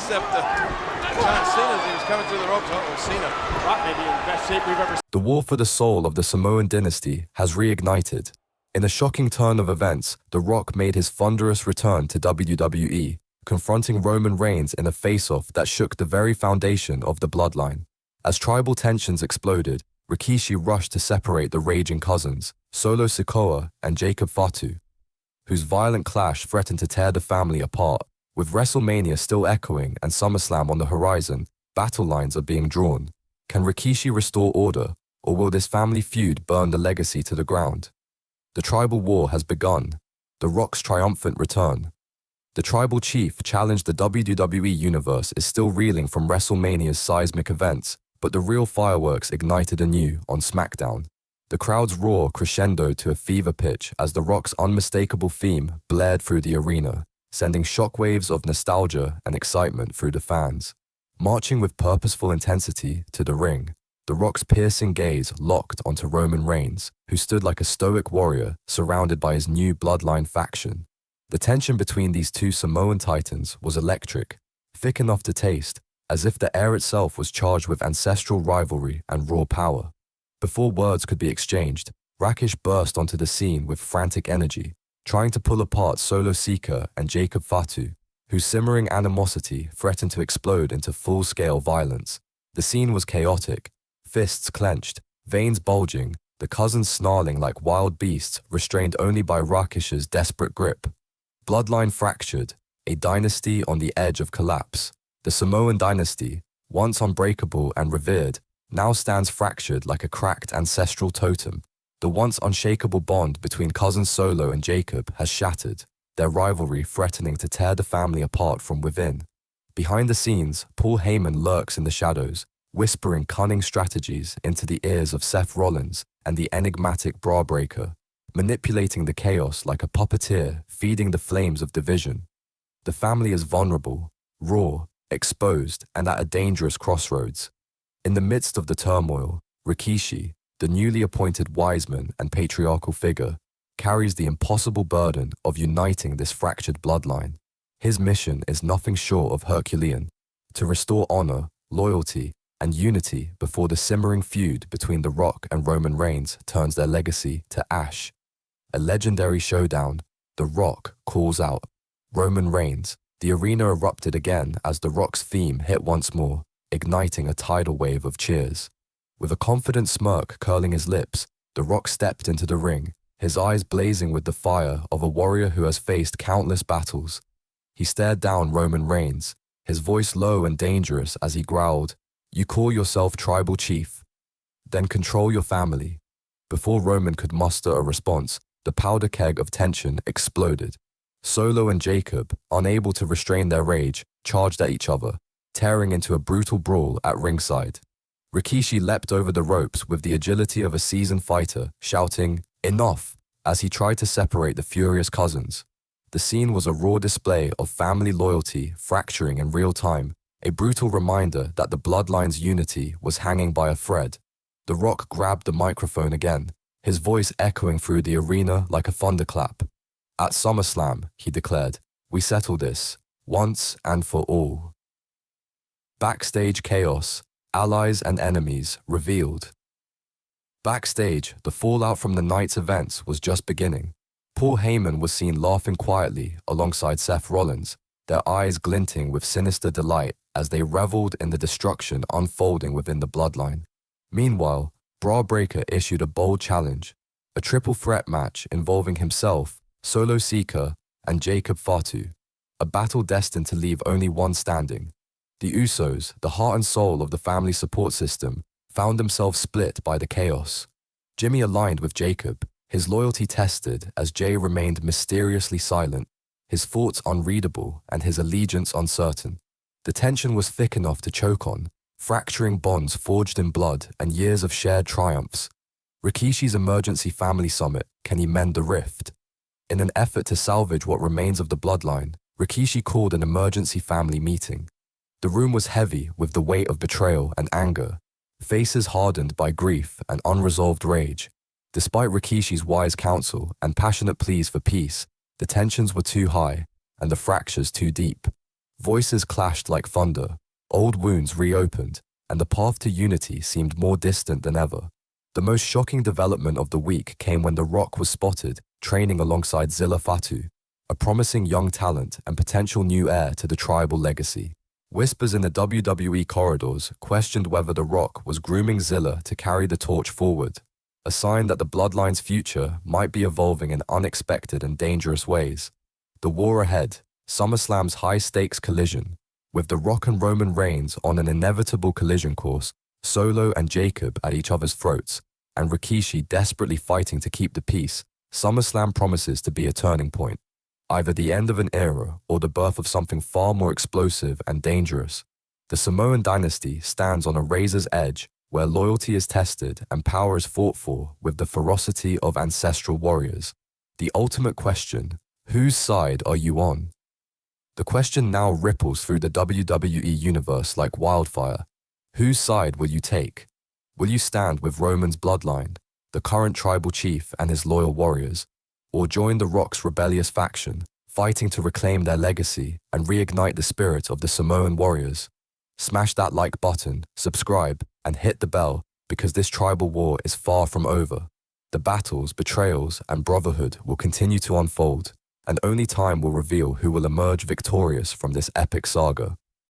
except John Cena as he was coming through the ropes. Uh-oh, Cena. Rock may be in the best shape we've ever seen. The war for the soul of the Samoan dynasty has reignited. In a shocking turn of events, The Rock made his thunderous return to WWE, confronting Roman Reigns in a face-off that shook the very foundation of the bloodline. As tribal tensions exploded, Rikishi rushed to separate the raging cousins, Solo Sikoa and Jacob Fatu, whose violent clash threatened to tear the family apart. With WrestleMania still echoing and SummerSlam on the horizon, battle lines are being drawn. Can Rikishi restore order, or will this family feud burn the legacy to the ground? The tribal war has begun. The Rock's triumphant return. The tribal chief challenged the WWE Universe is still reeling from WrestleMania's seismic events, but the real fireworks ignited anew on SmackDown. The crowd's roar crescendoed to a fever pitch as The Rock's unmistakable theme blared through the arena, sending shockwaves of nostalgia and excitement through the fans. Marching with purposeful intensity to the ring, The Rock's piercing gaze locked onto Roman Reigns, who stood like a stoic warrior surrounded by his new bloodline faction. The tension between these two Samoan titans was electric, thick enough to taste, as if the air itself was charged with ancestral rivalry and raw power. Before words could be exchanged, Rikishi burst onto the scene with frantic energy, trying to pull apart Solo Sikoa and Jacob Fatu, whose simmering animosity threatened to explode into full-scale violence. The scene was chaotic, fists clenched, veins bulging, the cousins snarling like wild beasts restrained only by Rikishi's desperate grip. Bloodline fractured, a dynasty on the edge of collapse. The Samoan dynasty, once unbreakable and revered, now stands fractured like a cracked ancestral totem. The once unshakable bond between cousins Solo and Jacob has shattered, their rivalry threatening to tear the family apart from within. Behind the scenes, Paul Heyman lurks in the shadows, whispering cunning strategies into the ears of Seth Rollins and the enigmatic Brawbreaker, manipulating the chaos like a puppeteer feeding the flames of division. The family is vulnerable, raw, exposed, and at a dangerous crossroads. In the midst of the turmoil, Rikishi, the newly appointed wiseman and patriarchal figure, carries the impossible burden of uniting this fractured bloodline. His mission is nothing short of Herculean, to restore honor, loyalty, and unity before the simmering feud between The Rock and Roman Reigns turns their legacy to ash. A legendary showdown, The Rock calls out Roman Reigns. The arena erupted again as The Rock's theme hit once more, igniting a tidal wave of cheers. With a confident smirk curling his lips, The Rock stepped into the ring, his eyes blazing with the fire of a warrior who has faced countless battles. He stared down Roman Reigns, his voice low and dangerous as he growled, "You call yourself tribal chief? Then control your family." Before Roman could muster a response, the powder keg of tension exploded. Solo and Jacob, unable to restrain their rage, charged at each other, tearing into a brutal brawl at ringside. Rikishi leapt over the ropes with the agility of a seasoned fighter, shouting, "Enough!" as he tried to separate the furious cousins. The scene was a raw display of family loyalty fracturing in real time, a brutal reminder that the bloodline's unity was hanging by a thread. The Rock grabbed the microphone again, his voice echoing through the arena like a thunderclap. "At SummerSlam," he declared, "we settle this, once and for all." Backstage chaos, allies and enemies revealed. Backstage, the fallout from the night's events was just beginning. Paul Heyman was seen laughing quietly alongside Seth Rollins, their eyes glinting with sinister delight as they reveled in the destruction unfolding within the bloodline. Meanwhile, Brawbreaker issued a bold challenge, a triple threat match involving himself, Solo Sikoa, and Jacob Fatu, a battle destined to leave only one standing. The Usos, the heart and soul of the family support system, found themselves split by the chaos. Jimmy aligned with Jacob, his loyalty tested as Jay remained mysteriously silent, his thoughts unreadable and his allegiance uncertain. The tension was thick enough to choke on, fracturing bonds forged in blood and years of shared triumphs. Rikishi's emergency family summit, can he mend the rift? In an effort to salvage what remains of the bloodline, Rikishi called an emergency family meeting. The room was heavy with the weight of betrayal and anger, faces hardened by grief and unresolved rage. Despite Rikishi's wise counsel and passionate pleas for peace, the tensions were too high and the fractures too deep. Voices clashed like thunder, old wounds reopened, and the path to unity seemed more distant than ever. The most shocking development of the week came when The Rock was spotted training alongside Zilla Fatu, a promising young talent and potential new heir to the tribal legacy. Whispers in the WWE corridors questioned whether The Rock was grooming Zilla to carry the torch forward, a sign that the bloodline's future might be evolving in unexpected and dangerous ways. The war ahead, SummerSlam's high-stakes collision, with The Rock and Roman Reigns on an inevitable collision course, Solo and Jacob at each other's throats, and Rikishi desperately fighting to keep the peace. SummerSlam promises to be a turning point, either the end of an era or the birth of something far more explosive and dangerous. The Samoan dynasty stands on a razor's edge where loyalty is tested and power is fought for with the ferocity of ancestral warriors. The ultimate question, whose side are you on? The question now ripples through the WWE universe like wildfire. Whose side will you take? Will you stand with Roman's bloodline, the current tribal chief and his loyal warriors, or join The Rock's rebellious faction, fighting to reclaim their legacy and reignite the spirit of the Samoan warriors? Smash that like button, subscribe, and hit the bell because this tribal war is far from over. The battles, betrayals, and brotherhood will continue to unfold, and only time will reveal who will emerge victorious from this epic saga.